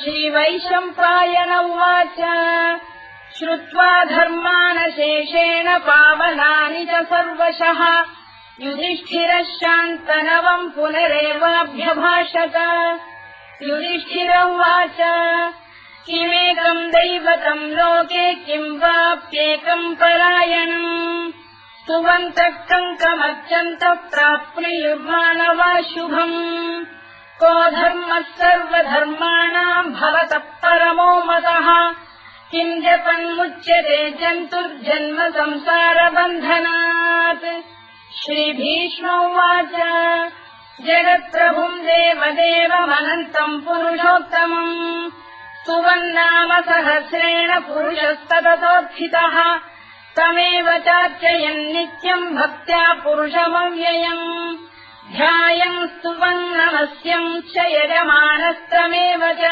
श्रीवैशम्पायन उवाच श्रुत्वा धर्मानशेषेण पावनानि च सर्वशः युधिष्ठिरः शान्तनवम् पुनरेवाभ्यभाषत। युधिष्ठिर उवाच किमेकम् दैवतम् लोके किम् वाप्येकम् परायणम् सुवन्तः कङ्कमर्चन्तः प्राप्नुयुर्मानवा शुभम् को धर्मः सर्वधर्माणाम् भवतः परमो मतः किम् जपन्मुच्यते जन्तुर्जन्म संसारबन्धनात्। श्रीभीष्म उवाच जगत्प्रभुम् देवदेवमनन्तम् पुरुषोत्तमम् सुवन्नाम सहस्रेण पुरुषस्तततोत्थितः तमेव चार्चयन् नित्यम् भक्त्या पुरुषमव्ययम् ध्यायन् स्तुवन् नमस्यम् च यजमानस्तमेव च